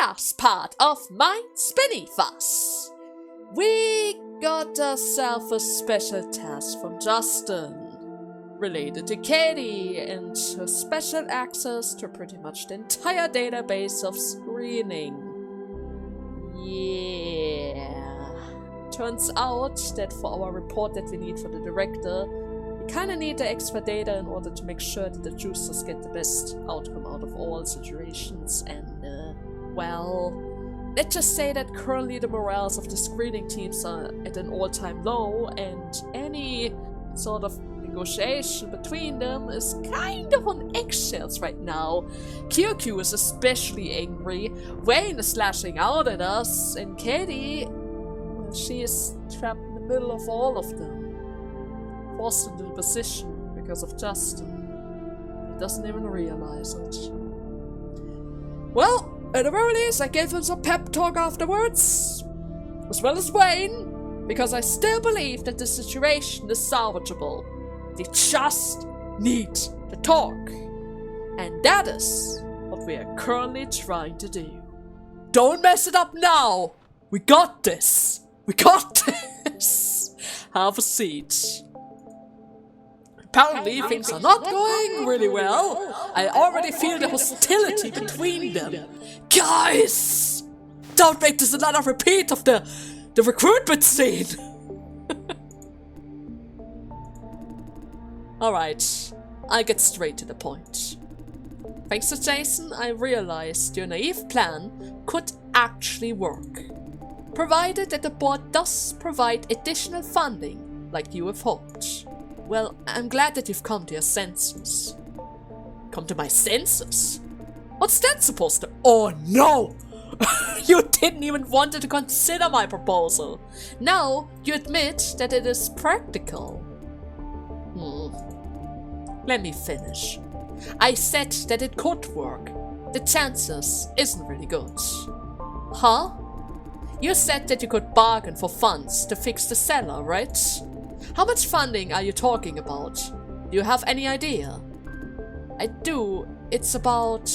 last part of my spinny fuss. We got ourselves a special task from Justin related to Katie and her special access to pretty much the entire database of screening. Yeah. Turns out that for our report that we need for the director, we kinda need the extra data in order to make sure that the juicers get the best outcome out of all situations, and well, let's just say that currently the morales of the screening teams are at an all-time low, and any sort of negotiation between them is kind of on eggshells right now. QQ is especially angry, Wayne is lashing out at us, and Katie, well, she is trapped in the middle of all of them, forced into the position because of Justin. He doesn't even realize it. Well, at the very least, I gave him some pep talk afterwards, as well as Wayne, because I still believe that the situation is salvageable. They just need to talk. And that is what we are currently trying to do. Don't mess it up now! We got this! We got this! Have a seat. Apparently things are not going really well. I already feel the hostility between them. Guys! Don't make this another repeat of the recruitment scene! Alright, I'll get straight to the point. Thanks to Jason, I realized your naive plan could actually work. Provided that the board does provide additional funding, like you have hoped. Well, I'm glad that you've come to your senses. Come to my senses? What's that supposed to— Oh no! You didn't even want to consider my proposal. Now you admit that it is practical. Let me finish. I said that it could work. The chances isn't really good. Huh? You said that you could bargain for funds to fix the cellar, right? How much funding are you talking about? Do you have any idea? I do. It's about—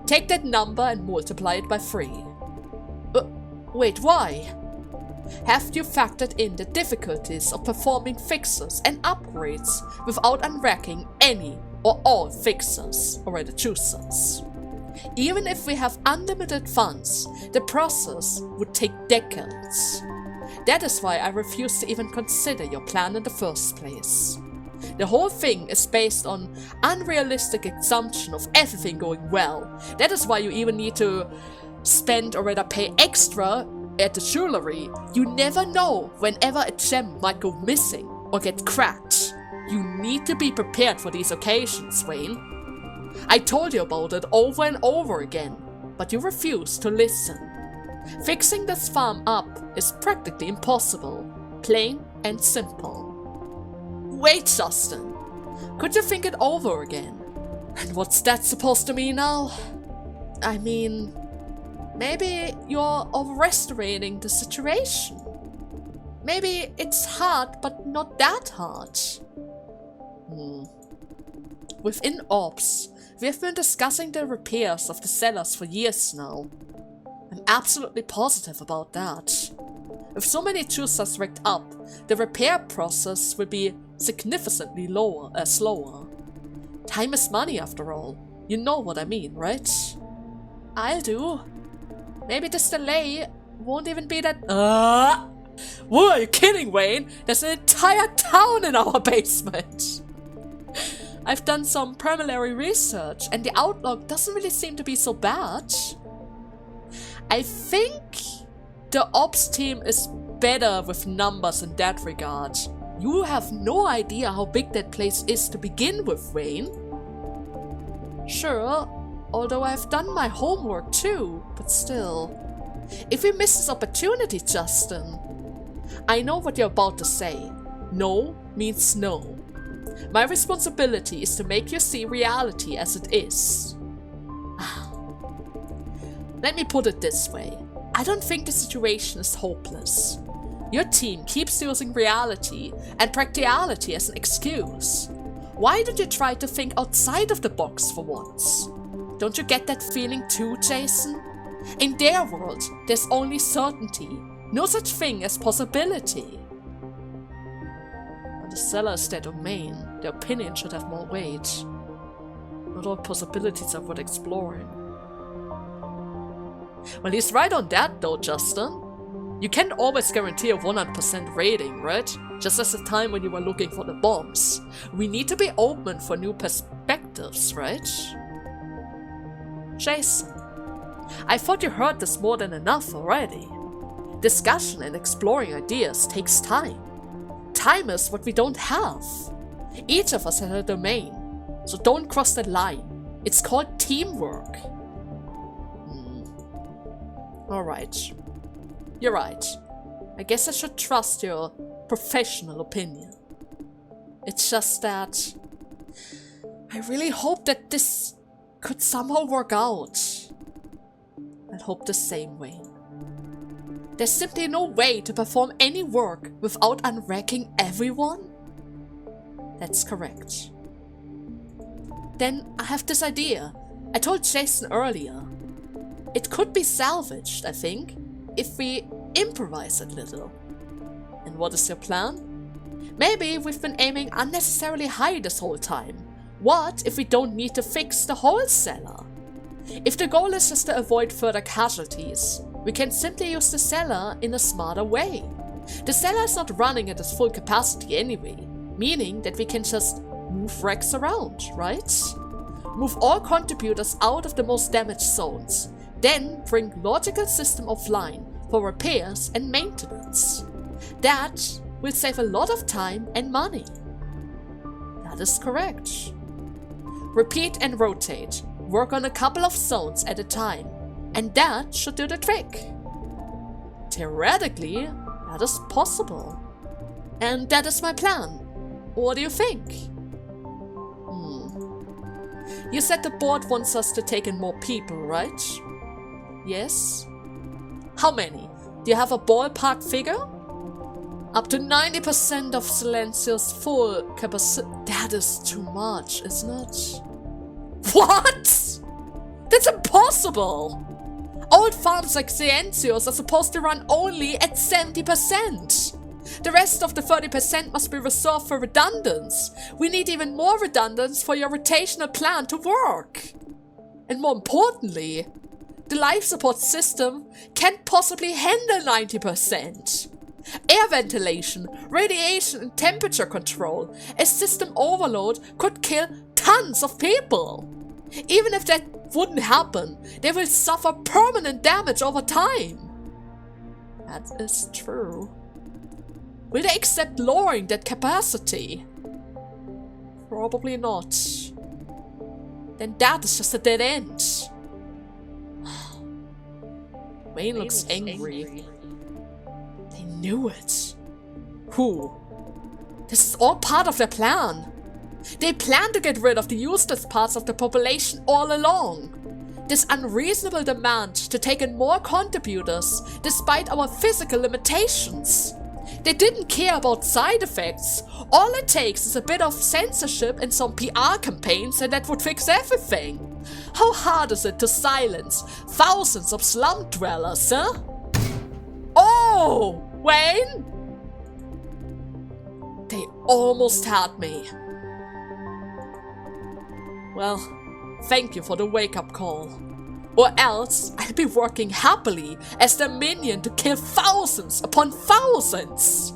Take that number and multiply it by 3. Wait, why? Have you factored in the difficulties of performing fixes and upgrades without unracking any or all fixes or the juicers? Even if we have unlimited funds, the process would take decades. That is why I refuse to even consider your plan in the first place. The whole thing is based on unrealistic assumption of everything going well. That is why you even need to spend or rather pay extra at the jewelry. You never know whenever a gem might go missing or get cracked. You need to be prepared for these occasions, Wayne. I told you about it over and over again, but you refuse to listen. Fixing this farm up is practically impossible, plain and simple. Wait, Justin, could you think it over again? And what's that supposed to mean now? I mean, maybe you're overestimating the situation. Maybe it's hard, but not that hard. Within Ops, we have been discussing the repairs of the cellars for years now. I'm absolutely positive about that. With so many juicers racked up, the repair process will be significantly slower. Time is money after all. You know what I mean, right? I do. Maybe this delay won't even be that— Whoa, are you kidding, Wayne? There's an entire town in our basement! I've done some preliminary research, and the outlook doesn't really seem to be so bad. I think the ops team is better with numbers in that regard. You have no idea how big that place is to begin with, Wayne. Sure, although I've done my homework too, but still. If we miss this opportunity, Justin— I know what you're about to say. No means no. My responsibility is to make you see reality as it is. Let me put it this way. I don't think the situation is hopeless. Your team keeps using reality and practicality as an excuse. Why don't you try to think outside of the box for once? Don't you get that feeling too, Jason? In their world, there's only certainty, no such thing as possibility. When the seller is their domain, their opinion should have more weight. Not all possibilities are worth exploring. Well, he's right on that though, Justin. You can't always guarantee a 100% rating, right? Just as the time when you were looking for the bombs. We need to be open for new perspectives, right? Jason, I thought you heard this more than enough already. Discussion and exploring ideas takes time. Time is what we don't have. Each of us has a domain, so don't cross that line. It's called teamwork. Alright. You're right. I guess I should trust your professional opinion. It's just that I really hope that this could somehow work out. I hope the same way. There's simply no way to perform any work without unwracking everyone? That's correct. Then I have this idea. I told Jason earlier. It could be salvaged, I think, if we improvise a little. And what is your plan? Maybe we've been aiming unnecessarily high this whole time. What if we don't need to fix the whole cellar? If the goal is just to avoid further casualties, we can simply use the cellar in a smarter way. The cellar is not running at its full capacity anyway, meaning that we can just move wrecks around, right? Move all contributors out of the most damaged zones, then bring logical system offline for repairs and maintenance. That will save a lot of time and money. That is correct. Repeat and rotate. Work on a couple of zones at a time, and that should do the trick. Theoretically, that is possible. And that is my plan. What do you think? You said the board wants us to take in more people, right? Yes? How many? Do you have a ballpark figure? Up to 90% of Silencio's full capacity. That is too much, isn't it? What? That's impossible! Old farms like Silencio's are supposed to run only at 70%. The rest of the 30% must be reserved for redundance. We need even more redundance for your rotational plan to work. And more importantly, the life support system can't possibly handle 90%. Air ventilation, radiation and temperature control, a system overload could kill tons of people. Even if that wouldn't happen, they will suffer permanent damage over time. That is true. Will they accept lowering that capacity? Probably not. Then that is just a dead end. Wayne looks angry. They knew it. Who? This is all part of their plan. They plan to get rid of the useless parts of the population all along. This unreasonable demand to take in more contributors despite our physical limitations. They didn't care about side effects. All it takes is a bit of censorship and some PR campaigns and that would fix everything. How hard is it to silence thousands of slum dwellers, huh? Oh, Wayne? They almost had me. Well, thank you for the wake-up call. Or else, I'll be working happily as the minion to kill thousands upon thousands!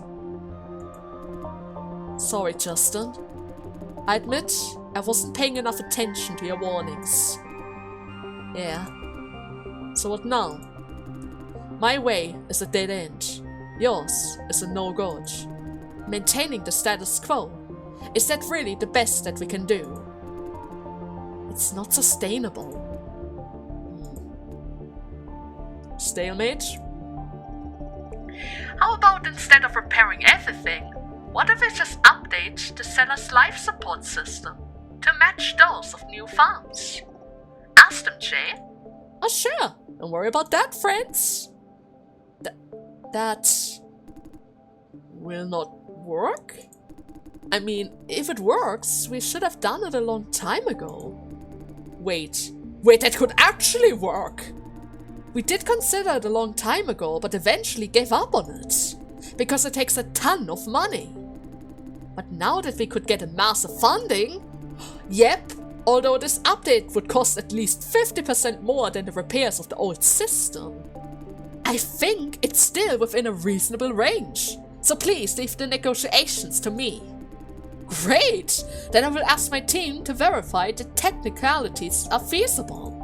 Sorry, Justin. I admit, I wasn't paying enough attention to your warnings. Yeah. So what now? My way is a dead end. Yours is a no-good. Maintaining the status quo. Is that really the best that we can do? It's not sustainable. Stalemate? How about instead of repairing everything, what if we just update the seller's life support system to match those of new farms? Ask them, Jay. Oh sure, don't worry about that, friends. That will not work? I mean, if it works, we should have done it a long time ago. Wait, that could actually work! We did consider it a long time ago, but eventually gave up on it, because it takes a ton of money. But now that we could get a massive funding, yep, although this update would cost at least 50% more than the repairs of the old system, I think it's still within a reasonable range. So please leave the negotiations to me. Great! Then I will ask my team to verify the technicalities are feasible.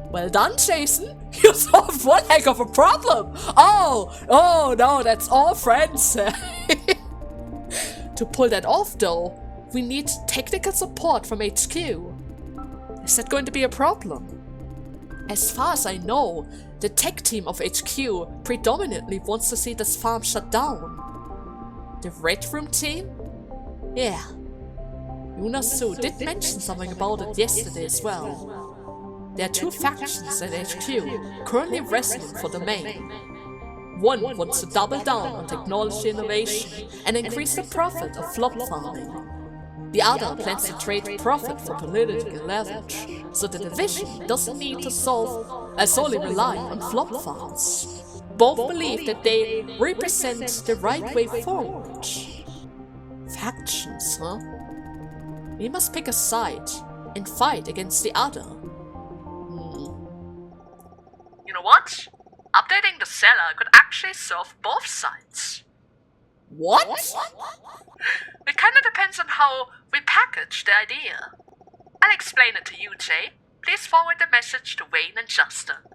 Well done, Jason. You solved one heck of a problem. Oh no, that's all friends. To pull that off though, we need technical support from HQ. Is that going to be a problem? As far as I know, the tech team of HQ predominantly wants to see this farm shut down. The Red Room team? Yeah. Yuna Su did mention something about it yesterday as well. There are two factions at HQ currently wrestling for the main. One wants to double down on technology innovation and increase the profit of flop farming. The other plans to trade profit for political leverage, so the division doesn't need to solely rely on flop farms. Both believe that they represent the right way forward. Factions, huh? We must pick a side and fight against the other. You know what? Updating the seller could actually serve both sides. What? It kinda depends on how we package the idea. I'll explain it to you, Jay. Please forward the message to Wayne and Justin.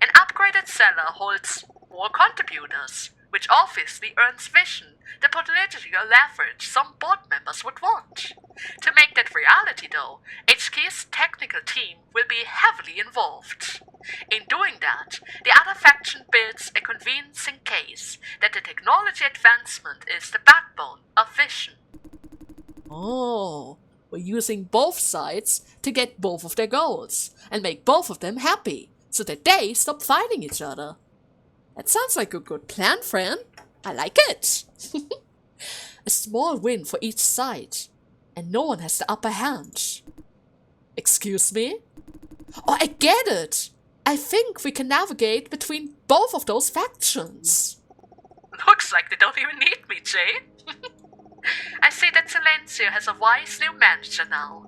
An upgraded seller holds more contributors, which obviously earns vision, the political leverage some board members would want. To make that reality though, HK's technical team will be heavily involved. In doing that, the other faction builds a convincing case that the technology advancement is the backbone of vision. Oh, we're using both sides to get both of their goals and make both of them happy so that they stop fighting each other. That sounds like a good plan, friend. I like it. A small win for each side, and no one has the upper hand. Excuse me? Oh, I get it. I think we can navigate between both of those factions. Looks like they don't even need me, Jay. I see that Silencio has a wise new manager now.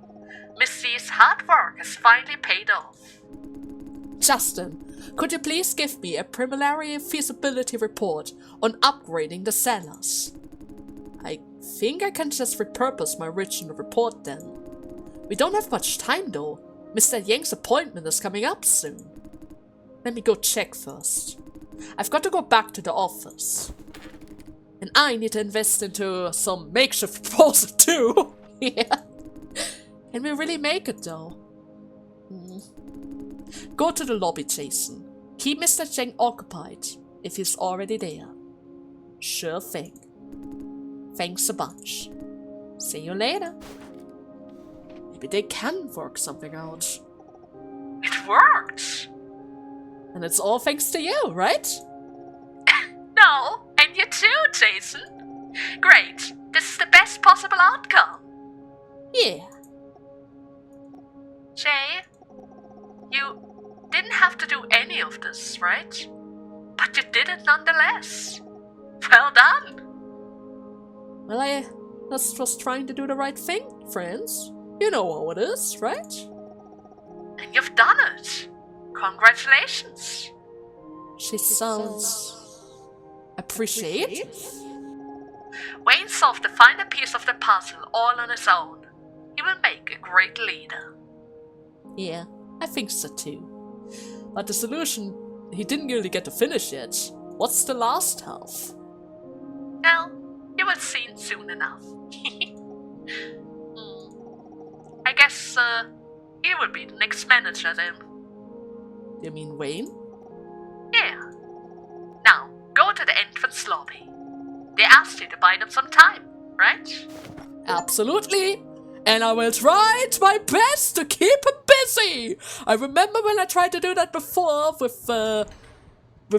Miss C's hard work has finally paid off. Justin, could you please give me a preliminary feasibility report on upgrading the cellars? I think I can just repurpose my original report then. We don't have much time though. Mr. Yang's appointment is coming up soon. Let me go check first. I've got to go back to the office. And I need to invest into some makeshift proposal too. Yeah. Can we really make it though? Go to the lobby, Jason. Keep Mr. Zheng occupied if he's already there. Sure thing. Thanks a bunch. See you later. Maybe they can work something out. It worked! And it's all thanks to you, right? No, and you too, Jason. Great. This is the best possible outcome. Yeah. Jay, you didn't have to do any of this, right? But you did it nonetheless. Well done. Well, I just was trying to do the right thing, friends. You know how it is, right? And you've done it. Congratulations. She sounds appreciative. Wayne solved the final piece of the puzzle all on his own. He will make a great leader. Yeah, I think so too. But the solution, he didn't really get to finish yet. What's the last half? Well, you will see soon enough. I guess, he will be the next manager then. You mean Wayne? Yeah. Now, go to the entrance lobby. They asked you to buy them some time, right? Absolutely. And I will try my best to keep him busy. I remember when I tried to do that before with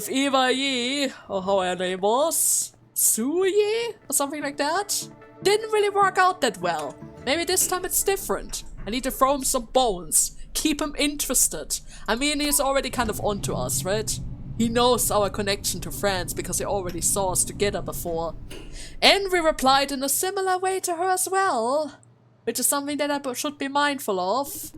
Eva Yi, or how her name was, Su Yi, or something like that. Didn't really work out that well. Maybe this time it's different. I need to throw him some bones. keep him interested. I mean, he's already kind of onto us, right? He knows our connection to France because he already saw us together before. And we replied in a similar way to her as well, which is something that I should be mindful of.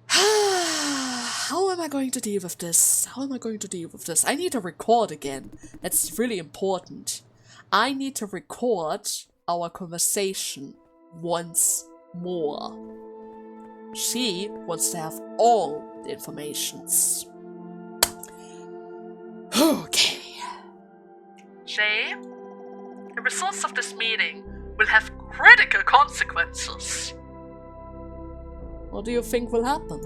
How am I going to deal with this? How am I going to deal with this? I need to record again. That's really important. I need to record our conversation once more. She wants to have all the informations. Okay. Shay, the results of this meeting will have critical consequences. What do you think will happen?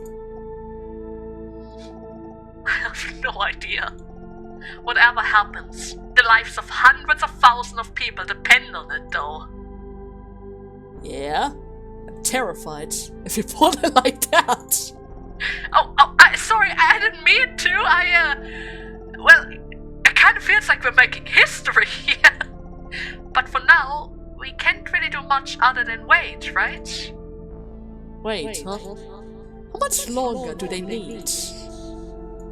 I have no idea. Whatever happens, the lives of hundreds of thousands of people depend on it, though. Yeah? I'm terrified if you put it like that. Sorry, I didn't mean to. Well, it kind of feels like we're making history here. But for now, we can't really do much other than wait, right? Wait, huh? How much longer do they need?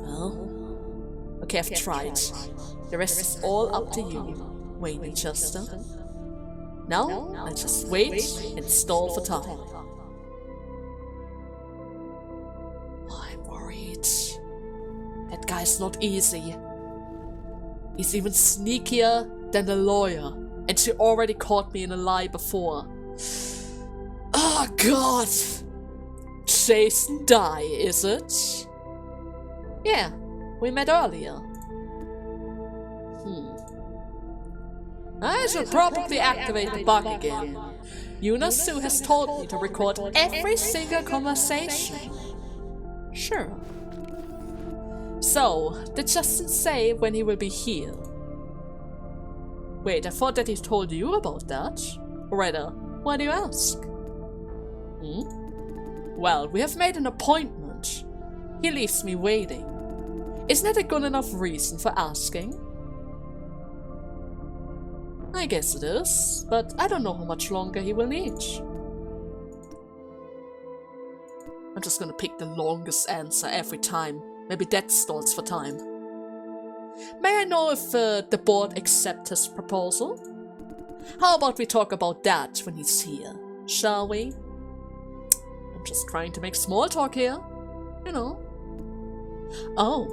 Well, okay, I've tried. The rest is all up to you, Wayne Chester. Now, I'll just wait and stall for time. I'm worried. That guy's not easy. He's even sneakier than the lawyer, and she already caught me in a lie before. Oh God! Chase and die, is it? Yeah, we met earlier. I should probably activate the bug again. Yuna Sue has told me to record every single conversation. Sure. So, did Justin say when he will be here? Wait, I thought that he told you about that. Or rather, why do you ask? Well, we have made an appointment. He leaves me waiting. Isn't that a good enough reason for asking? I guess it is, but I don't know how much longer he will need. I'm just gonna pick the longest answer every time. Maybe that stalls for time. May I know if the board accepts his proposal? How about we talk about that when he's here, shall we? I'm just trying to make small talk here, you know. Oh,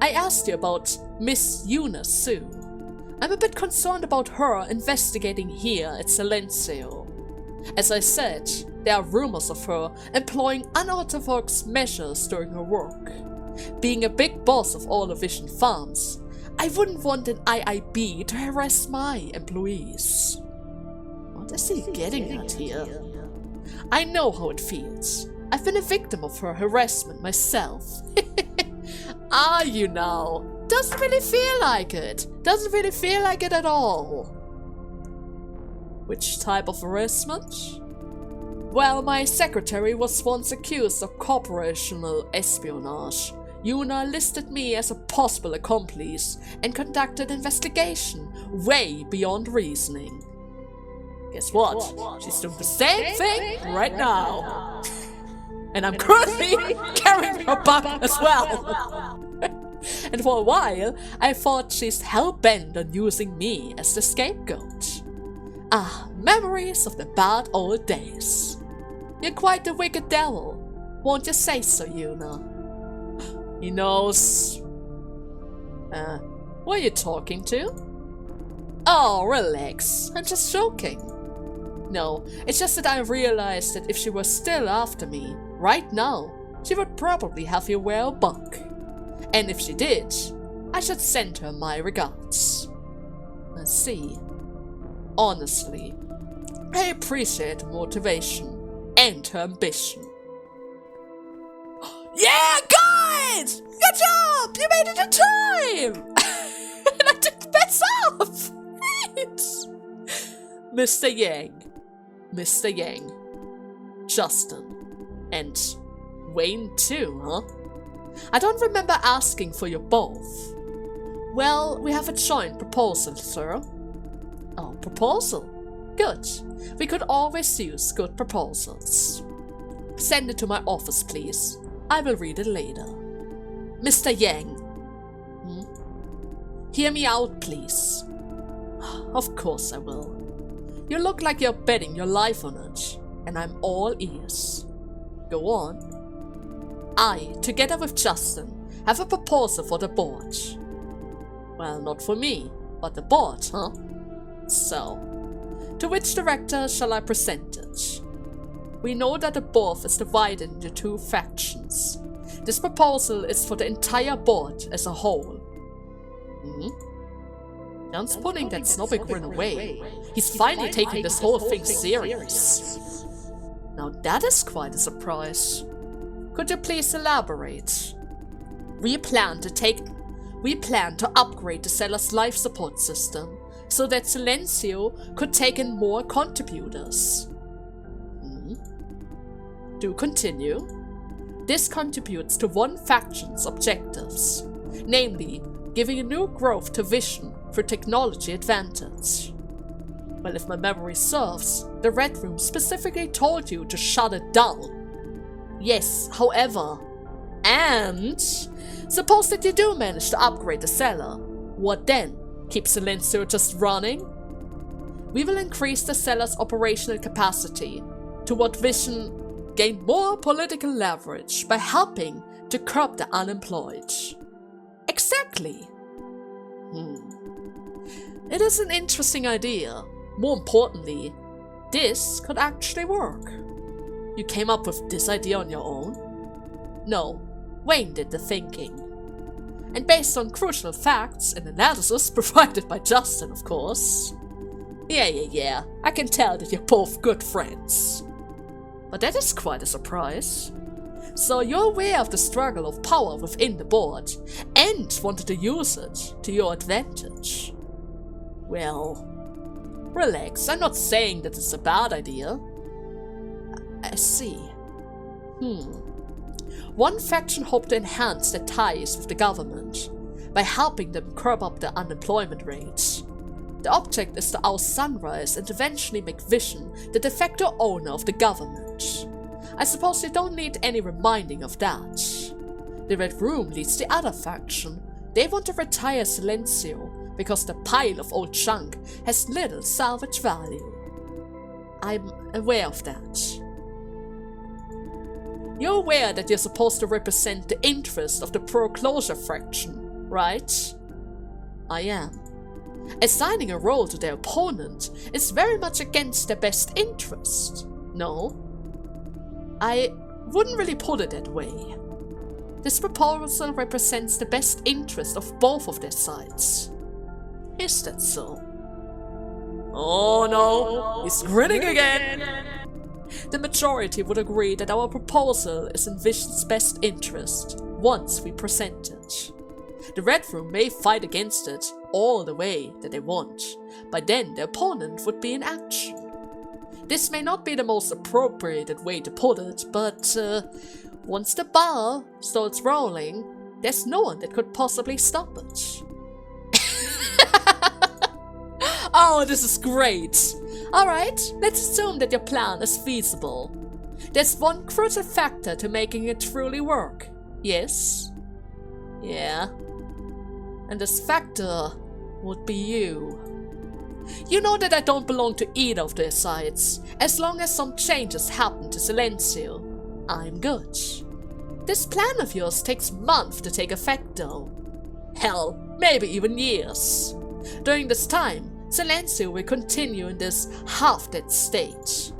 I asked you about Miss Yuna Sue. I'm a bit concerned about her investigating here at Silencio. As I said, there are rumors of her employing unorthodox measures during her work. Being a big boss of all the Vision farms, I wouldn't want an IIB to harass my employees. What is he getting at here? I know how it feels. I've been a victim of her harassment myself. Are you now? Doesn't really feel like it. Doesn't really feel like it at all. Which type of harassment? Well, my secretary was once accused of corporational espionage. Yuna listed me as a possible accomplice and conducted investigation way beyond reasoning. Guess what? She's doing the same thing right now. And I'm currently carrying her bug as well. And for a while, I thought she's hell-bent on using me as the scapegoat. Ah, memories of the bad old days. You're quite the wicked devil. Won't you say so, Yuna? He knows. Who are you talking to? Oh, relax. I'm just joking. No, it's just that I realized that if she was still after me, right now, she would probably have you wear a buck. And if she did, I should send her my regards. I see. Honestly, I appreciate her motivation and her ambition. Yeah, guys! Good job! You made it in time! And I didn't mess up! Right. Mr. Yang, Justin, and Wayne too, huh? I don't remember asking for you both. Well, we have a joint proposal, sir. Oh, proposal? Good. We could always use good proposals. Send it to my office, please. I will read it later. Mr. Yang. Hear me out, please. Of course I will. You look like you're betting your life on it, and I'm all ears. Go on. I, together with Justin, have a proposal for the board. Well, not for me, but the board, huh? So, to which director shall I present it? We know that the board is divided into 2 factions. This proposal is for the entire board as a whole. Jan's putting that snobby grin away. He's finally taking this whole thing serious. Now that is quite a surprise. Could you please elaborate? We plan to upgrade the seller's life support system so that Silencio could take in more contributors. Do continue. This contributes to one faction's objectives, namely giving a new growth to Vision through technology advantage. Well, if my memory serves, the Red Room specifically told you to shut it down. Yes, however, and suppose that you do manage to upgrade the cellar, what then? Keep Silencio just running? We will increase the cellar's operational capacity to what Vision gain more political leverage by helping to curb the unemployed. Exactly. It is an interesting idea. More importantly, this could actually work. You came up with this idea on your own? No, Wayne did the thinking. And based on crucial facts and analysis provided by Justin, of course. Yeah, I can tell that you're both good friends. But that is quite a surprise. So you're aware of the struggle of power within the board, and wanted to use it to your advantage. Well, relax, I'm not saying that it's a bad idea. I see. One faction hoped to enhance their ties with the government by helping them curb up the unemployment rates. The object is to oust Sunrise and eventually make Vision the de facto owner of the government. I suppose you don't need any reminding of that. The Red Room leads the other faction. They want to retire Silencio because the pile of old junk has little salvage value. I'm aware of that. You're aware that you're supposed to represent the interest of the pro-closure faction, right? I am. Assigning a role to their opponent is very much against their best interest, no? I wouldn't really put it that way. This proposal represents the best interest of both of their sides. Is that so? Oh no, he's grinning again! The majority would agree that our proposal is in Vision's best interest once we present it. The Red Room may fight against it all the way that they want. By then, the opponent would be in action. This may not be the most appropriate way to put it, but once the ball starts rolling, there's no one that could possibly stop it. Oh, this is great! Alright, let's assume that your plan is feasible. There's one crucial factor to making it truly work, yes? Yeah. And this factor would be you. You know that I don't belong to either of their sides. As long as some changes happen to Silencio, I'm good. This plan of yours takes months to take effect though. Hell, maybe even years. During this time, Silencio will continue in this half-dead state.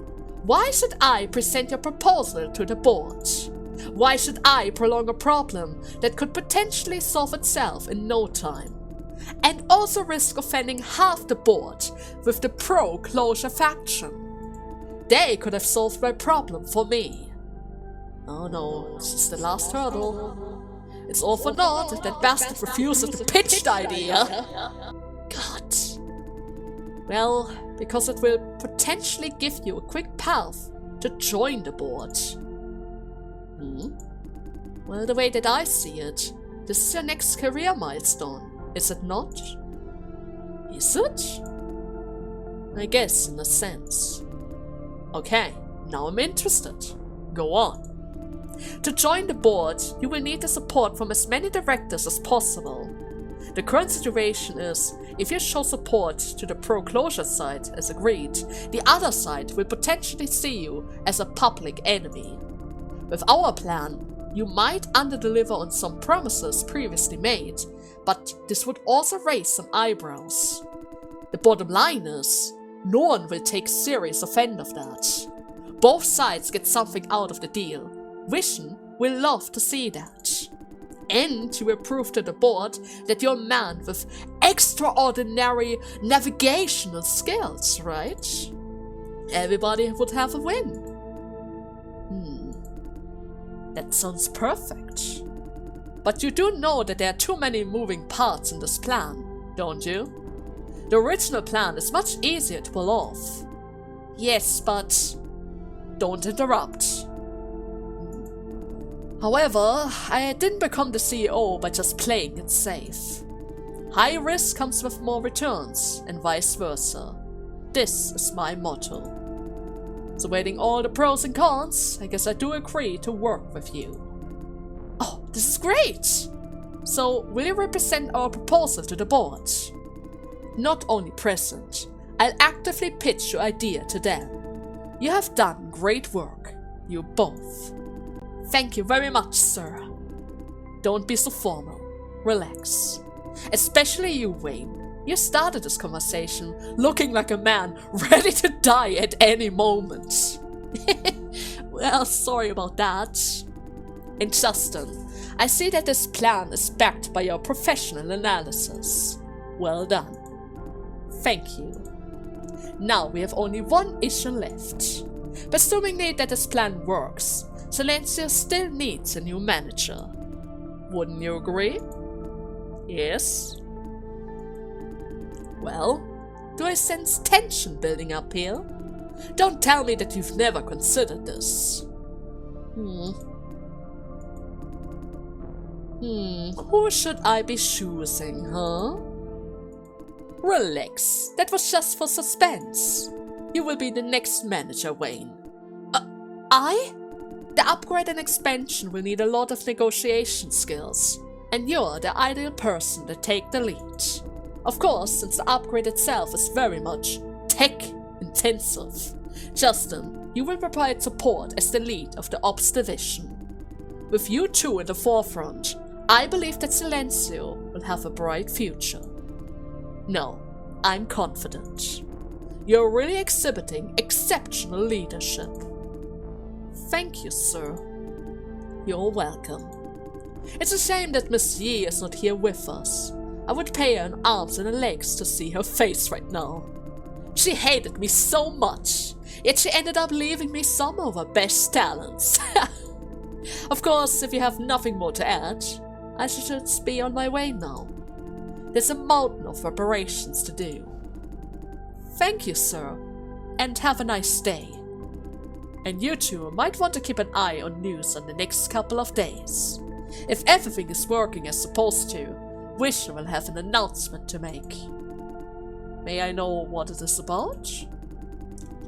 Why should I present your proposal to the board? Why should I prolong a problem that could potentially solve itself in no time? And also risk offending half the board with the pro-closure faction. They could have solved my problem for me. Oh no, this is the last hurdle. It's all for naught if that bastard refuses to pitch the idea. God. Well, because it will potentially give you a quick path to join the board. Well, the way that I see it, this is your next career milestone, is it not? Is it? I guess, in a sense. Okay, now I'm interested. Go on. To join the board, you will need the support from as many directors as possible. The current situation is, if you show support to the pro-closure side as agreed, the other side will potentially see you as a public enemy. With our plan, you might underdeliver on some promises previously made, but this would also raise some eyebrows. The bottom line is, no one will take serious offense of that. Both sides get something out of the deal. Vision will love to see that. And you will prove to the board that you're a man with extraordinary navigational skills, right? Everybody would have a win. That sounds perfect. But you do know that there are too many moving parts in this plan, don't you? The original plan is much easier to pull off. Yes, but don't interrupt. However, I didn't become the CEO by just playing it safe. High risk comes with more returns, and vice versa. This is my motto. So weighing all the pros and cons, I guess I do agree to work with you. Oh, this is great! So, will you represent our proposal to the board? Not only present, I'll actively pitch your idea to them. You have done great work, you both. Thank you very much, sir. Don't be so formal. Relax. Especially you, Wayne. You started this conversation looking like a man ready to die at any moment. Well, sorry about that. And Justin, I see that this plan is backed by your professional analysis. Well done. Thank you. Now we have only one issue left. Presuming that this plan works, Silencio still needs a new manager. Wouldn't you agree? Yes? Well, do I sense tension building up here? Don't tell me that you've never considered this. Who should I be choosing, huh? Relax, that was just for suspense. You will be the next manager, Wayne. I? The upgrade and expansion will need a lot of negotiation skills, and you're the ideal person to take the lead. Of course, since the upgrade itself is very much tech-intensive. Justin, you will provide support as the lead of the Ops division. With you two in the forefront, I believe that Silencio will have a bright future. No, I'm confident. You're really exhibiting exceptional leadership. Thank you, sir. You're welcome. It's a shame that Miss Yi is not here with us. I would pay her in arms and legs to see her face right now. She hated me so much, yet she ended up leaving me some of her best talents. Of course, if you have nothing more to add, I should just be on my way now. There's a mountain of preparations to do. Thank you, sir, and have a nice day. And you two might want to keep an eye on news on the next couple of days. If everything is working as supposed to, Vision will have an announcement to make. May I know what it is about?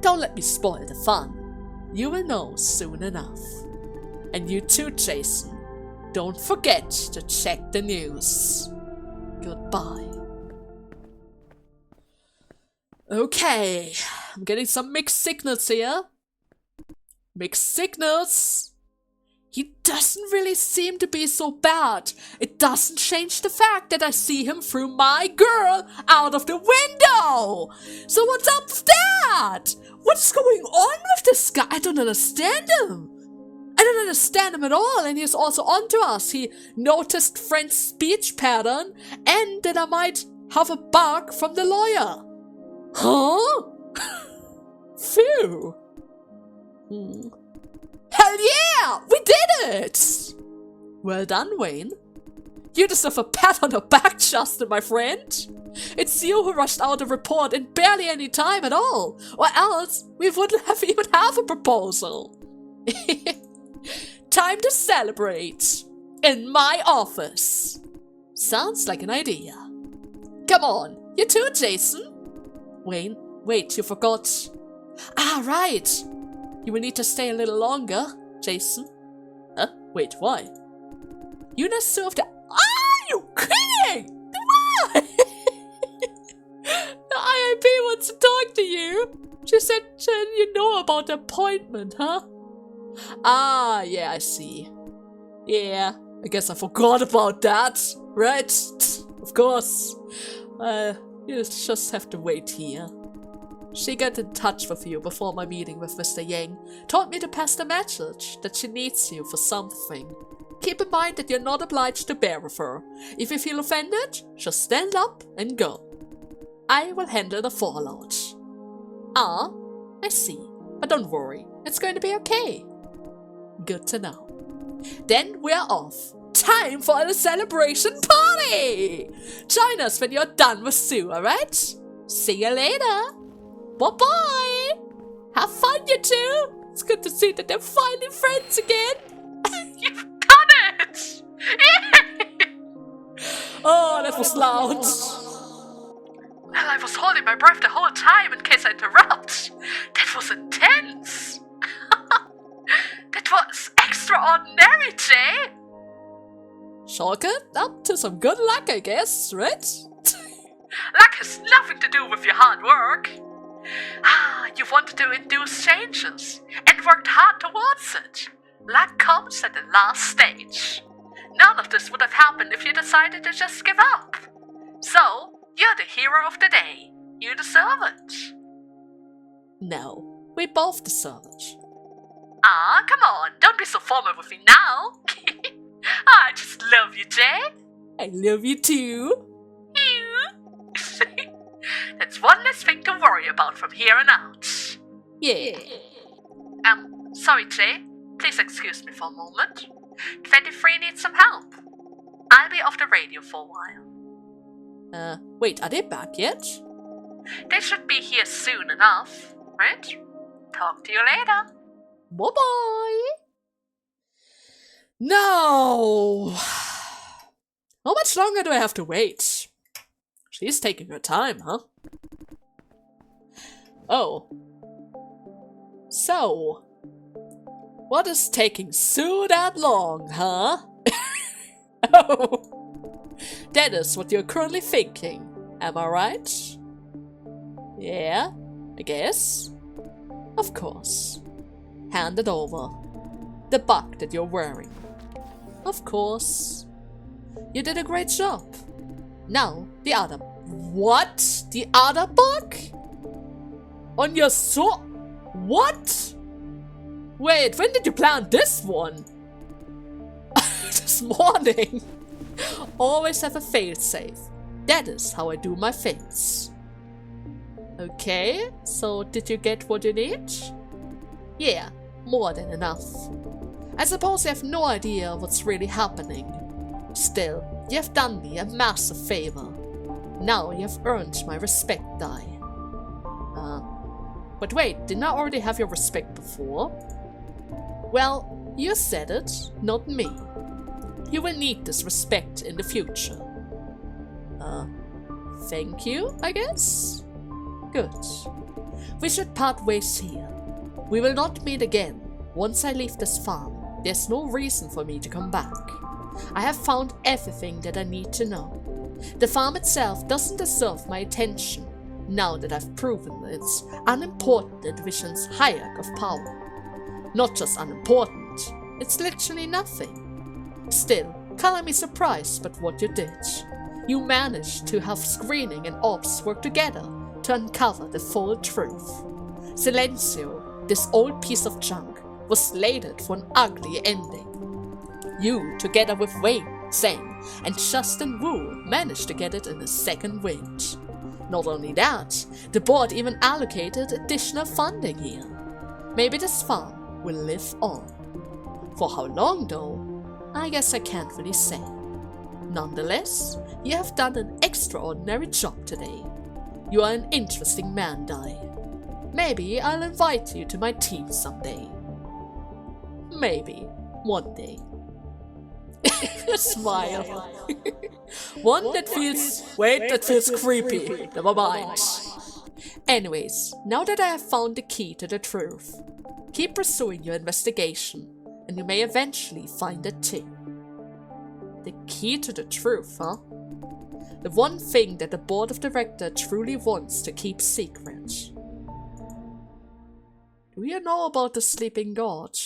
Don't let me spoil the fun. You will know soon enough. And you too, Jason. Don't forget to check the news. Goodbye. Okay, I'm getting some mixed signals here. Mixed signals. He doesn't really seem to be so bad. It doesn't change the fact that I see him through my girl out of the window. So what's up with that? What's going on with this guy? I don't understand him. I don't understand him at all, and he's also onto us. He noticed Friend's speech pattern and that I might have a bug from the lawyer. Huh? Phew. Hell yeah! We did it! Well done, Wayne. You deserve a pat on the back, Justin, my friend. It's you who rushed out a report in barely any time at all, or else we wouldn't have even have a proposal. Time to celebrate. In my office. Sounds like an idea. Come on, you too, Jason. Wayne, wait, you forgot. Ah, right. You will need to stay a little longer. Jason? Huh? Wait, why? You just served the— Are you kidding? Why? The IAP wants to talk to you. She said you know about the appointment, huh? Ah, yeah, I see. Yeah, I guess I forgot about that, right? Of course. You just have to wait here. She got in touch with you before my meeting with Mr. Yang, told me to pass the message that she needs you for something. Keep in mind that you're not obliged to bear with her. If you feel offended, just stand up and go. I will handle the fallout. Ah, I see. But don't worry, it's going to be okay. Good to know. Then we're off. Time for the celebration party! Join us when you're done with Sue, alright? See you later. Bye-bye. Have fun, you two. It's good to see that they're finally friends again. You've done it! Oh, that was loud. Well, I was holding my breath the whole time in case I interrupt. That was intense. That was extraordinary, Jay. Chalk it up to some good luck, I guess, right? Luck has nothing to do with your hard work. You wanted to induce changes and worked hard towards it. Luck comes at the last stage. None of this would have happened if you decided to just give up. So, you're the hero of the day. You deserve it. No, we both deserve it. Come on, don't be so formal with me now. I just love you, Jay. I love you too. That's one less thing to worry about from here on out. Yeah. Sorry, Jay. Please excuse me for a moment. 23 needs some help. I'll be off the radio for a while. Wait, are they back yet? They should be here soon enough, right? Talk to you later. Bye-bye. No! How much longer do I have to wait? She's taking her time, huh? Oh. So, what is taking so that long, huh? Oh, that is what you're currently thinking, am I right? Yeah, I guess. Of course. Hand it over. The bug that you're wearing. Of course. You did a great job. Now, the other. What? The other bug? On your sword? What? Wait, when did you plan this one? This morning. Always have a failsafe. That is how I do my things. Okay, so did you get what you need? Yeah, more than enough. I suppose you have no idea what's really happening. Still, you have done me a massive favor. Now you have earned my respect die. But wait, didn't I already have your respect before? Well, you said it, not me. You will need this respect in the future. Thank you, I guess? Good. We should part ways here. We will not meet again. Once I leave this farm, there's no reason for me to come back. I have found everything that I need to know. The farm itself doesn't deserve my attention, now that I've proven it's unimportant in Vision's hierarchy of power. Not just unimportant, it's literally nothing. Still, color me surprised by what you did. You managed to have screening and ops work together to uncover the full truth. Silencio, this old piece of junk, was slated for an ugly ending. You, together with Wayne, Zhang, and Justin Wu, managed to get it in a second wind. Not only that, the board even allocated additional funding here. Maybe this farm will live on. For how long though? I guess I can't really say. Nonetheless, you have done an extraordinary job today. You are an interesting man, Dai. Maybe I'll invite you to my team someday. Maybe, one day. A smile. One that feels... Wait, that feels creepy. Never mind. Anyways, now that I have found the key to the truth, keep pursuing your investigation. and you may eventually find it too. The key to the truth, huh? The one thing that the board of directors truly wants to keep secret. Do you know about the sleeping god?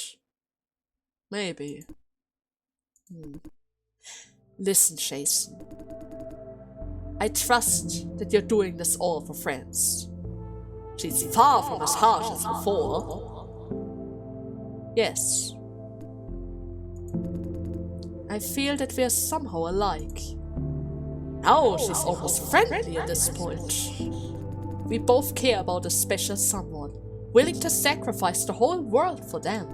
Maybe. Listen, Jason. I trust that you're doing this all for friends. She's far from as harsh as before. Yes. I feel that we're somehow alike. Now she's almost friendly at this point. We both care about a special someone, willing to sacrifice the whole world for them.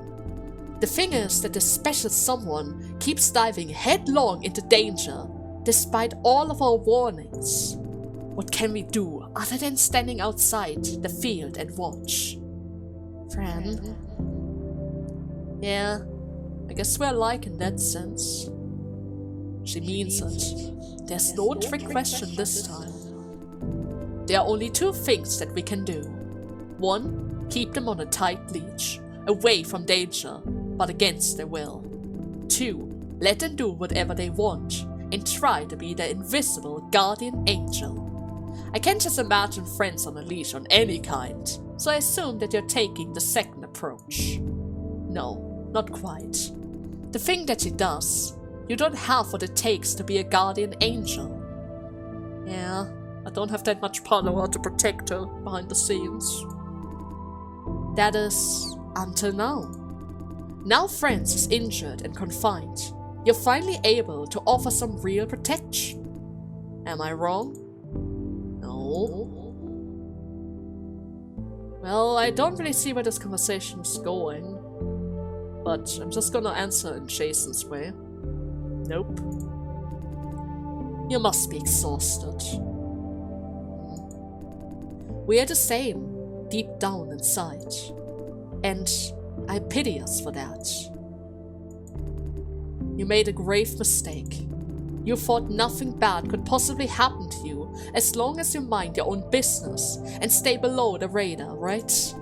The thing is that this special someone keeps diving headlong into danger, despite all of our warnings. What can we do other than standing outside the field and watch? Friend? Yeah, I guess we're alike in that sense. She means it. There's no trick question this time. There are only two things that we can do. One, keep them on a tight leash, away from danger, but against their will. Two, let them do whatever they want, and try to be their invisible guardian angel. I can't just imagine friends on a leash on any kind, so I assume that you're taking the second approach. No, not quite. The thing that she does, you don't have what it takes to be a guardian angel. Yeah, I don't have that much power to protect her behind the scenes. That is, until now. Now Franz is injured and confined, you're finally able to offer some real protection. Am I wrong? No. Well, I don't really see where this conversation is going, but I'm just gonna answer in Jason's way. Nope. You must be exhausted. We are the same, deep down inside. And I pity us for that. You made a grave mistake. You thought nothing bad could possibly happen to you as long as you mind your own business and stay below the radar, right?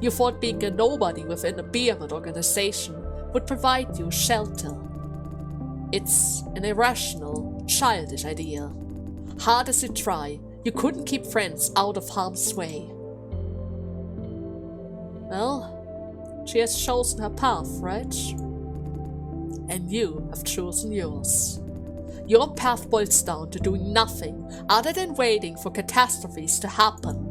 You thought being a nobody within a BearBone organization would provide you shelter. It's an irrational, childish idea. Hard as you try, you couldn't keep friends out of harm's way. Well, she has chosen her path, right? And you have chosen yours. Your path boils down to doing nothing other than waiting for catastrophes to happen.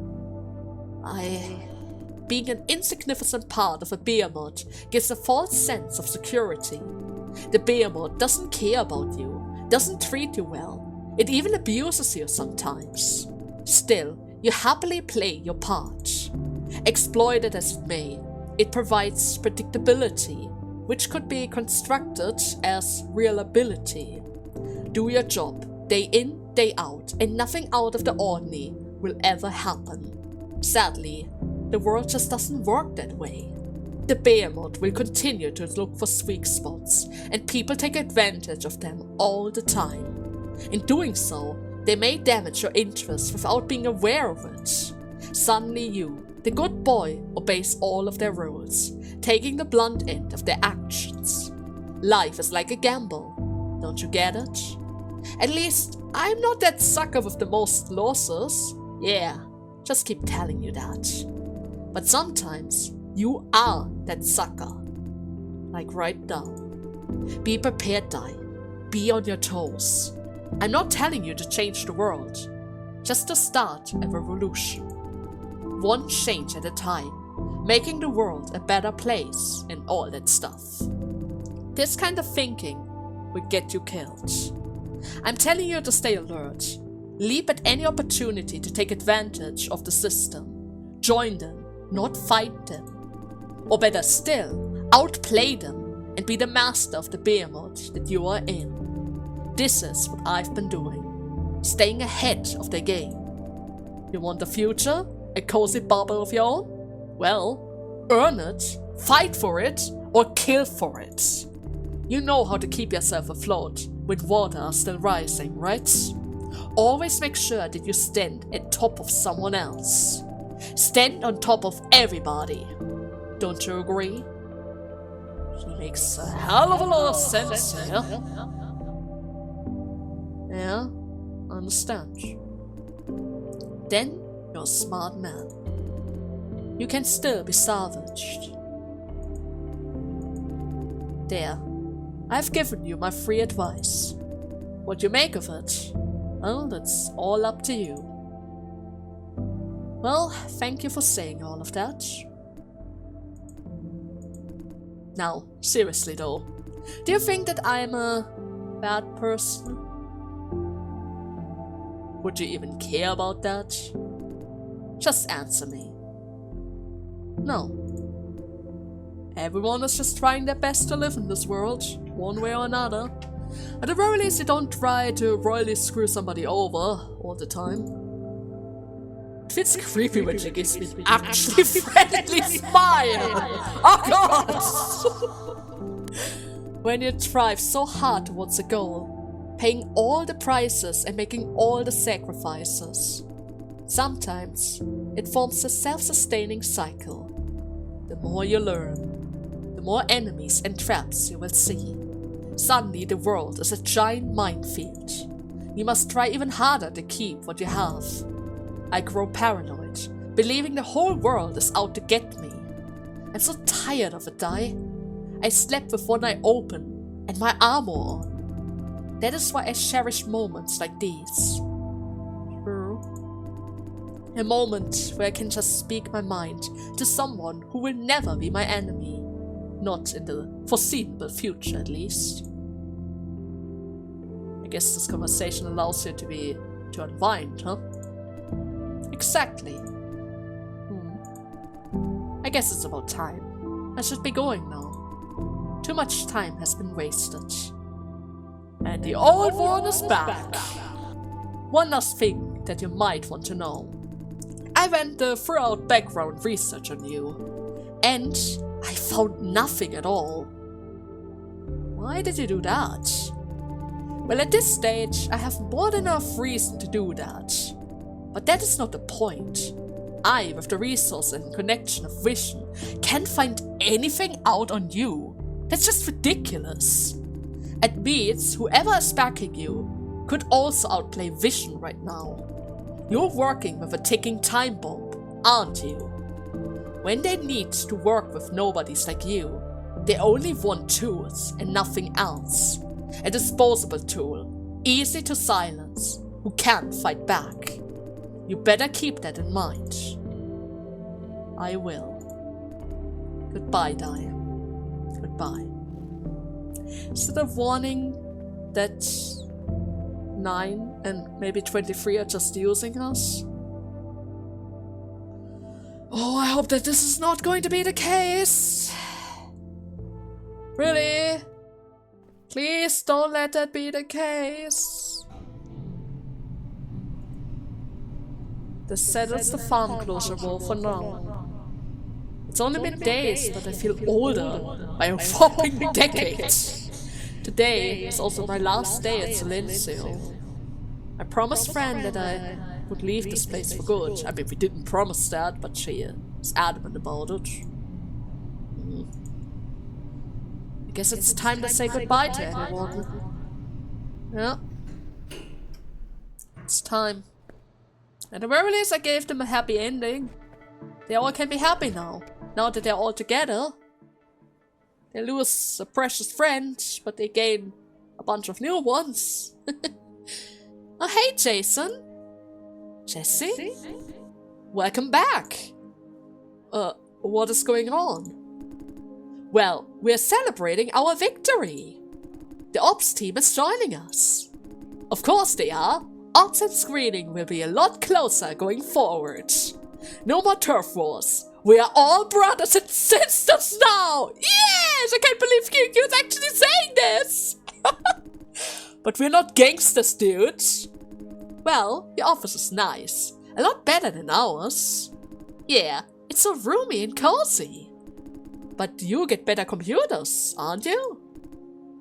Being an insignificant part of a BearBone gives a false sense of security. The BearBone doesn't care about you, doesn't treat you well, it even abuses you sometimes. Still, you happily play your part. Exploited as it may, it provides predictability, which could be constructed as reliability. Do your job, day in, day out, and nothing out of the ordinary will ever happen. Sadly, the world just doesn't work that way. The BearBone will continue to look for weak spots, and people take advantage of them all the time. In doing so, they may damage your interests without being aware of it. Suddenly you, the good boy, obeys all of their rules, taking the blunt end of their actions. Life is like a gamble, don't you get it? At least, I'm not that sucker with the most losses. Yeah, just keep telling you that. But sometimes, you are that sucker. Like right now. Be prepared, Dai. Be on your toes. I'm not telling you to change the world. Just to start a revolution. One change at a time. Making the world a better place and all that stuff. This kind of thinking will get you killed. I'm telling you to stay alert. Leap at any opportunity to take advantage of the system. Join them, not fight them. Or better still, outplay them and be the master of the BearBone that you are in. This is what I've been doing. Staying ahead of the game. You want a future? A cozy bubble of your own? Well, earn it, fight for it, or kill for it. You know how to keep yourself afloat when water is still rising, right? Always make sure that you stand at top of someone else. Stand on top of everybody. Don't you agree? She makes a hell of a lot of sense here. Yeah, I understand. Then you're a smart man. You can still be salvaged. There, I've given you my free advice. What you make of it, well, that's all up to you. Well, thank you for saying all of that. Now, seriously though, do you think that I'm a bad person? Would you even care about that? Just answer me. No. Everyone is just trying their best to live in this world, one way or another. At the very least, you don't try to royally screw somebody over all the time. It feels creepy when she gives me an actually friendly smile! Oh god! When you strive so hard towards a goal, paying all the prices and making all the sacrifices, sometimes it forms a self-sustaining cycle. The more you learn, the more enemies and traps you will see. Suddenly the world is a giant minefield. You must try even harder to keep what you have. I grow paranoid, believing the whole world is out to get me. I'm so tired of it, I slept with one eye open and my armor on. That is why I cherish moments like these. A moment where I can just speak my mind to someone who will never be my enemy. Not in the foreseeable future, at least. I guess this conversation allows you to unwind, huh? Exactly. I guess it's about time. I should be going now. Too much time has been wasted. And the old one is back. One last thing that you might want to know. I went through background research on you, and I found nothing at all. Why did you do that? Well, at this stage, I have more than enough reason to do that. But that is not the point. I, with the resource and connection of vision, can't find anything out on you. That's just ridiculous. At means, whoever is backing you could also outplay vision right now. You're working with a ticking time bomb, aren't you? When they need to work with nobodies like you, they only want tools and nothing else. A disposable tool, easy to silence, who can't fight back. You better keep that in mind. I will. Goodbye, Dai. Goodbye. Is it a warning that 9 and maybe 23 are just using us? Oh, I hope that this is not going to be the case. Really? Please don't let that be the case. This settles the farm closure wall for now. It's only been days, but I feel older by a whopping decade. Today is also my last day at Silencio. I promised Fran that I would leave this place for good. I mean, we didn't promise that, but she is adamant about it. I guess it's time to say goodbye to everyone. Yeah. It's time. At the very least, I gave them a happy ending. They all can be happy now. Now that they're all together. They lose a precious friend, but they gain a bunch of new ones. Oh, hey, Jason. Jesse? Welcome back. What is going on? Well, we're celebrating our victory. The ops team is joining us. Of course they are. Odds and screening will be a lot closer going forward. No more turf wars. We are all brothers and sisters now! Yes! I can't believe you're actually saying this! But we're not gangsters, dudes. Well, your office is nice. A lot better than ours. Yeah, it's so roomy and cozy. But you get better computers, aren't you?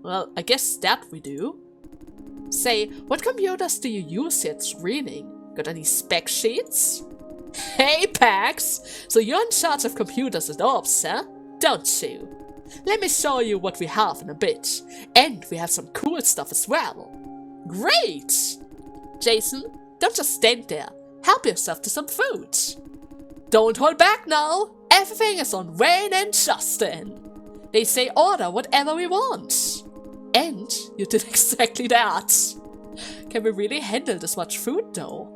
Well, I guess that we do. Say, what computers do you use here at screening? Got any spec sheets? Hey, Pax! So you're in charge of computers at Ops, huh? Don't you? Let me show you what we have in a bit. And we have some cool stuff as well. Great! Jason, don't just stand there. Help yourself to some food. Don't hold back now. Everything is on Wayne and Justin. They say order whatever we want. And you did exactly that. Can we really handle this much food though?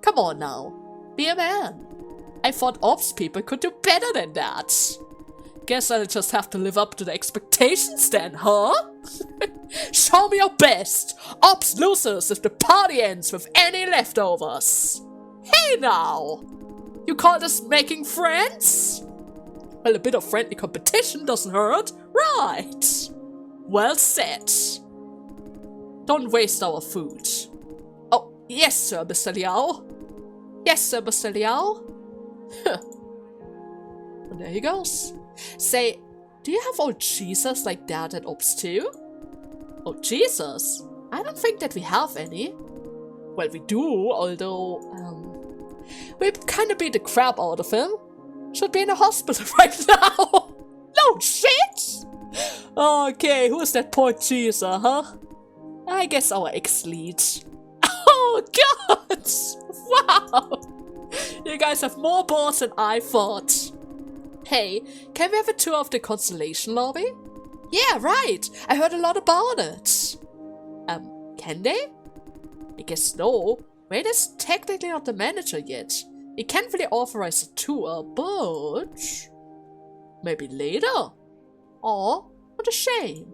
Come on now. Be a man. I thought ops people could do better than that. Guess I'll just have to live up to the expectations then, huh? Show me your best. Ops loses if the party ends with any leftovers. Hey now! You call this making friends? Well, a bit of friendly competition doesn't hurt, right? Well said. Don't waste our food. Oh, yes, sir, Mr. Liao. Yes, sir, Mr. Liao. And there he goes. Say, do you have old Jesus like that at Ops too? Oh, Jesus? I don't think that we have any. Well, we do, although, we kinda beat the crap out of him. Should be in a hospital right now. No shit! Okay, who's that poor Jesus, huh? I guess our ex-lead. Oh, God! Wow! You guys have more balls than I thought. Hey, can we have a tour of the Constellation lobby? Yeah, right! I heard a lot about it. Can they? I guess no. Wayne is technically not the manager yet. He can't really authorize a tour, but... maybe later? Aw, what a shame.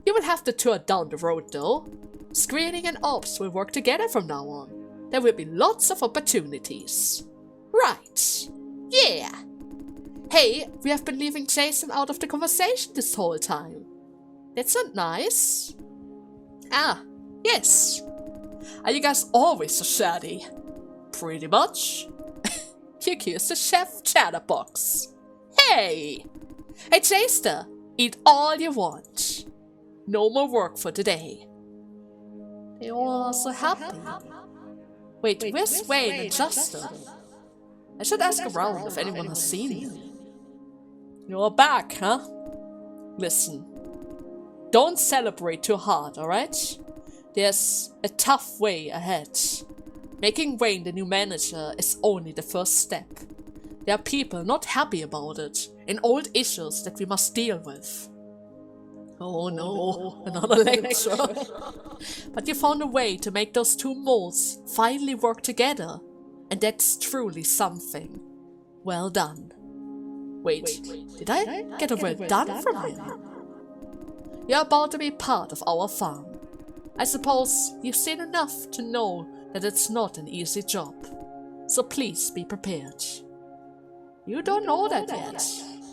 You will have the tour down the road though. Screening and ops will work together from now on. There will be lots of opportunities. Right. Yeah. Hey, we have been leaving Jason out of the conversation this whole time. That's not nice. Ah, yes. Are you guys always so shady? Pretty much. You accused the chef chatterbox. Hey! Hey, Jaster, eat all you want. No more work for today. They all are so happy. Wait, where's Wayne and Justin? I should ask around if anyone has seen them. You're back, huh? Listen, don't celebrate too hard, alright? There's a tough way ahead. Making Wayne the new manager is only the first step. There are people not happy about it, and old issues that we must deal with. Oh no, another lecture. But you found a way to make those two moles finally work together, and that's truly something. Well done. Wait, did I get a well done from him? You're about to be part of our farm. I suppose you've seen enough to know that it's not an easy job. So please be prepared. You don't know that yet,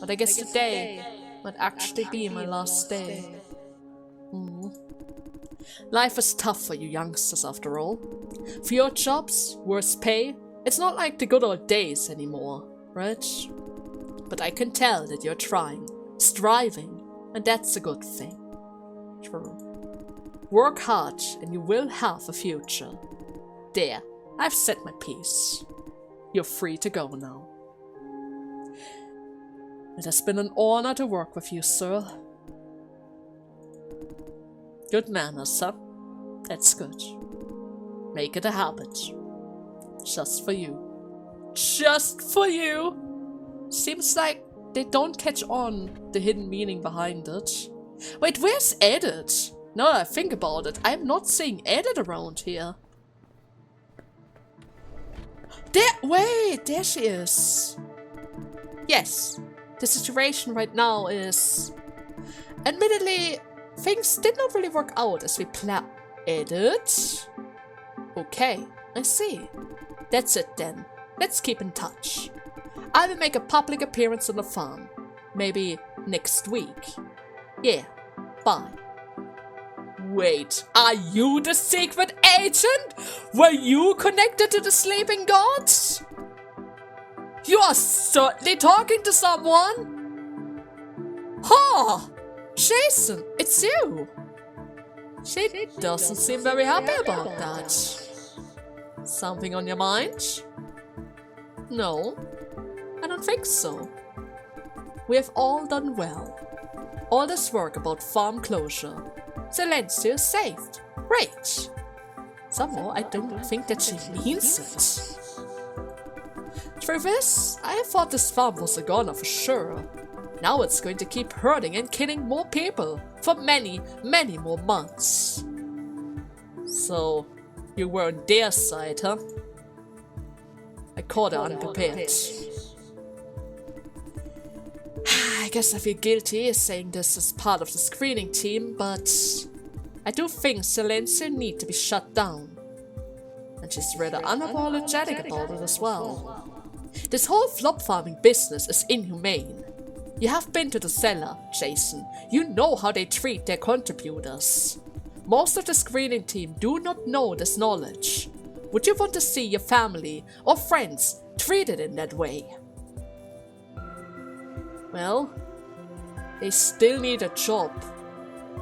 but I guess today might actually be my last day. Life is tough for you youngsters after all. Fewer jobs, worse pay. It's not like the good old days anymore, right? But I can tell that you're trying, striving, and that's a good thing. True. Work hard and you will have a future. There, I've said my piece. You're free to go now. It has been an honor to work with you, sir. Good manners, huh? That's good. Make it a habit. Just for you. Just for you! Seems like they don't catch on the hidden meaning behind it. Wait, where's Edith? Now that I think about it, I'm not seeing Edith around here. Wait, there she is. Yes, the situation right now is... admittedly, things did not really work out as we planned. Edit? Okay, I see. That's it then. Let's keep in touch. I will make a public appearance on the farm. Maybe next week. Yeah, bye. Wait, are you the secret agent? Were you connected to the sleeping gods? You are certainly talking to someone. Huh, Jason, it's you. She doesn't seem very happy about that. Something on your mind? No, I don't think so. We have all done well. all this work about farm closure. Silencio is saved. Great. Somehow I don't think that she means it. Truth is, I thought this farm was a goner for sure. Now it's going to keep hurting and killing more people for many, many more months. So, you were on their side, huh? I caught her unprepared. I guess I feel guilty saying this as part of the screening team, but I do think Silencio need to be shut down. And she's rather unapologetic about it as well. This whole flop farming business is inhumane. You have been to the cellar, Jason. You know how they treat their contributors. Most of the screening team do not know this knowledge. Would you want to see your family or friends treated in that way? Well, they still need a job,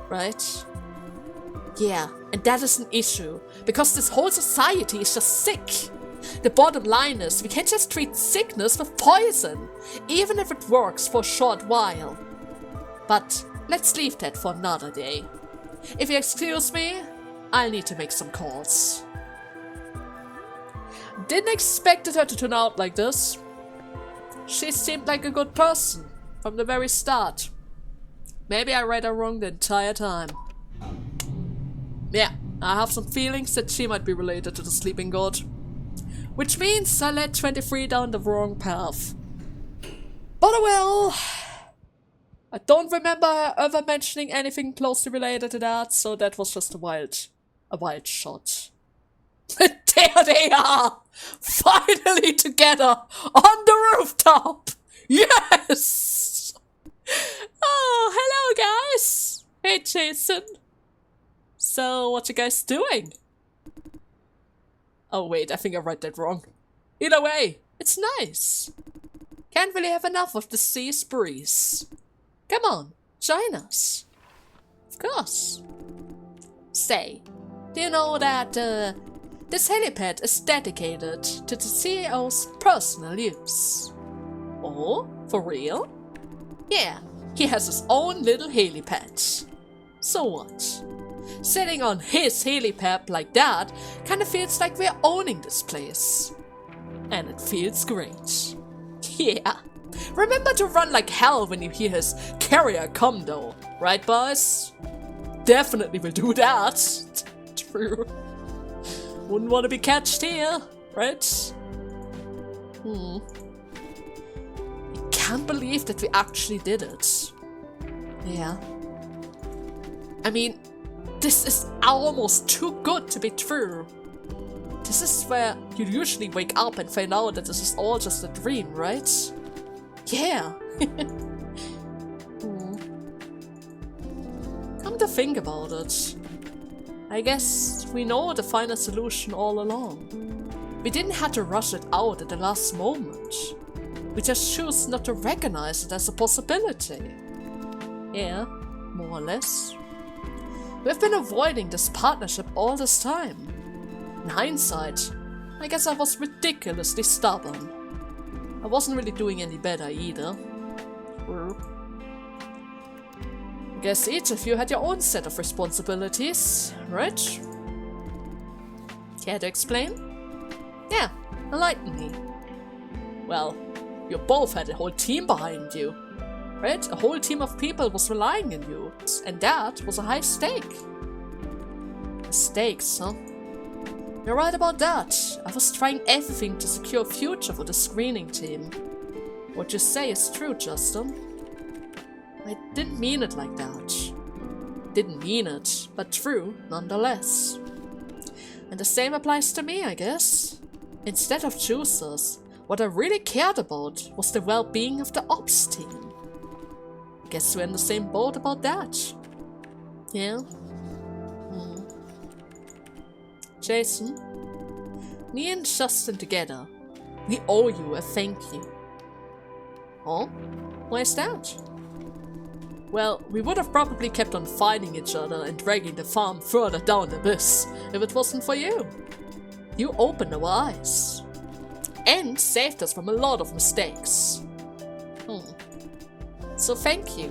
right? Yeah, and that is an issue, because this whole society is just sick. The bottom line is, we can't just treat sickness with poison, even if it works for a short while. But let's leave that for another day. If you excuse me, I'll need to make some calls. Didn't expect her to turn out like this. She seemed like a good person from the very start. Maybe I read her wrong the entire time. Yeah, I have some feelings that she might be related to the sleeping god. Which means I led 23 down the wrong path. But well, I don't remember her ever mentioning anything closely related to that, so that was just a wild shot. There they are! Finally together on the rooftop! Yes! Oh, hello guys! Hey Jason. So, what you guys doing? Oh wait, I think I read that wrong. Either way, it's nice. Can't really have enough of the sea's breeze. Come on, join us. Of course. Say, do you know that this helipad is dedicated to the CEO's personal use? Oh, for real? Yeah, he has his own little helipad. So what? Sitting on his helipad like that kinda feels like we're owning this place. And it feels great. Yeah. Remember to run like hell when you hear his carrier come though, right boys? Definitely will do that. True. Wouldn't want to be catched here, right? I can't believe that we actually did it. Yeah. I mean, this is almost too good to be true. This is where you usually wake up and find out that this is all just a dream, right? Yeah. Come to think about it, I guess we know the final solution all along. We didn't have to rush it out at the last moment. We just choose not to recognize it as a possibility. Yeah, more or less. We've been avoiding this partnership all this time. In hindsight, I guess I was ridiculously stubborn. I wasn't really doing any better either. I guess each of you had your own set of responsibilities, right? Care to explain? Yeah, enlighten me. Well, you both had a whole team behind you. Right? A whole team of people was relying on you, and that was a high stake. The stakes, huh? You're right about that. I was trying everything to secure a future for the screening team. What you say is true, Justin. I didn't mean it like that. Didn't mean it, but true nonetheless. And the same applies to me, I guess. Instead of choosers, what I really cared about was the well-being of the ops team. Guess we're in the same boat about that. Yeah? Jason, me and Justin together, we owe you a thank you. Oh? Why's that? Well, we would have probably kept on fighting each other and dragging the farm further down the abyss if it wasn't for you. You opened our eyes. And saved us from a lot of mistakes. So thank you.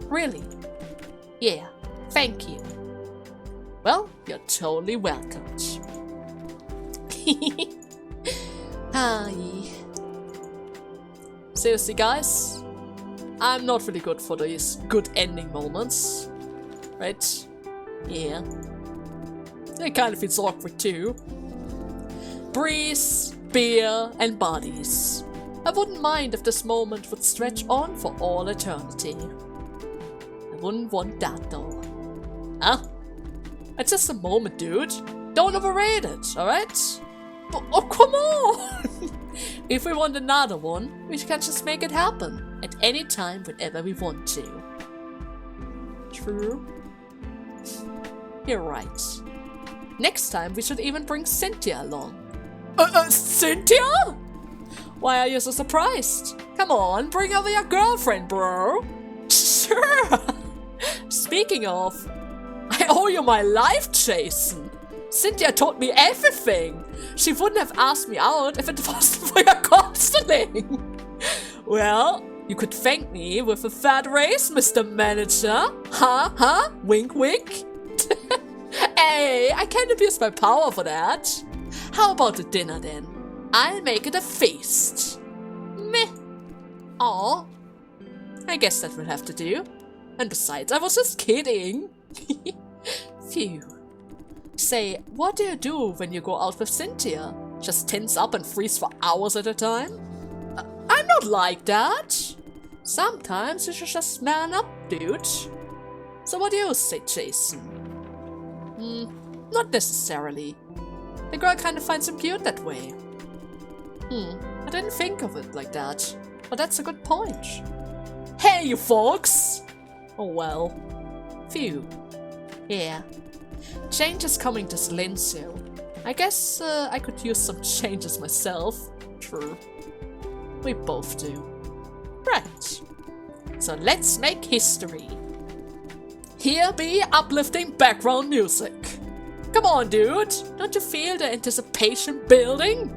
Really? Yeah, thank you. Well, you're totally welcomed. Hi. Seriously, guys, I'm not really good for these good ending moments. Right? Yeah. It kind of feels awkward too. Breeze, beer, and bodies. I wouldn't mind if this moment would stretch on for all eternity. I wouldn't want that though. Huh? It's just a moment, dude. Don't overrate it, alright? Oh, come on! If we want another one, we can just make it happen. At any time, whenever we want to. True. You're right. Next time, we should even bring Cynthia along. Cynthia? Why are you so surprised? Come on, bring over your girlfriend, bro. Sure. Speaking of, I owe you my life, Jason. Cynthia taught me everything. She wouldn't have asked me out if it wasn't for your counseling. Well, you could thank me with a fat raise, Mr. Manager. Huh? Wink, wink. Hey, I can't abuse my power for that. How about a dinner then? I'll make it a feast. Meh. Aw. I guess that will have to do. And besides, I was just kidding. Phew. Say, what do you do when you go out with Cynthia? Just tense up and freeze for hours at a time? I'm not like that. Sometimes you should just man up, dude. So what do you say, Jason? Not necessarily. The girl kind of finds him cute that way. I didn't think of it like that. But that's a good point. Hey, you folks! Oh well. Phew. Yeah. Change is coming to Silencio. I guess I could use some changes myself. True. We both do. Right. So let's make history. Here be uplifting background music. Come on, dude. Don't you feel the anticipation building?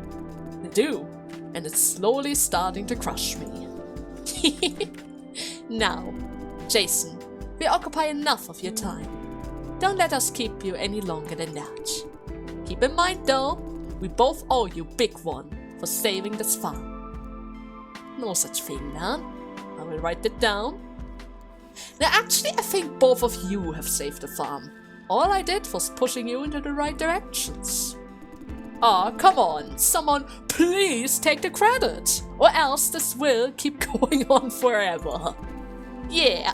I do. And it's slowly starting to crush me. Now, Jason, we occupy enough of your time. Don't let us keep you any longer than that. Keep in mind, though, we both owe you big one for saving this farm. No such thing, man. I will write it down. Now, actually, I think both of you have saved the farm. All I did was pushing you into the right directions. Aw, come on, someone please take the credit, or else this will keep going on forever. Yeah.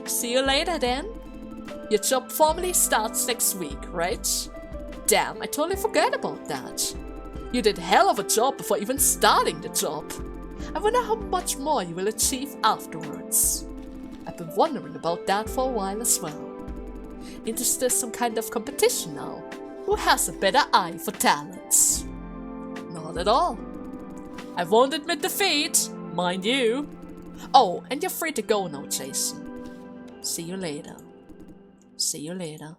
See you later then. Your job formally starts next week, right? Damn, I totally forgot about that. You did hell of a job before even starting the job. I wonder how much more you will achieve afterwards. I've been wondering about that for a while as well. Is there some kind of competition now? Who has a better eye for talents? Not at all. I won't admit defeat, mind you. Oh, and you're free to go now, Jason. See you later. See you later.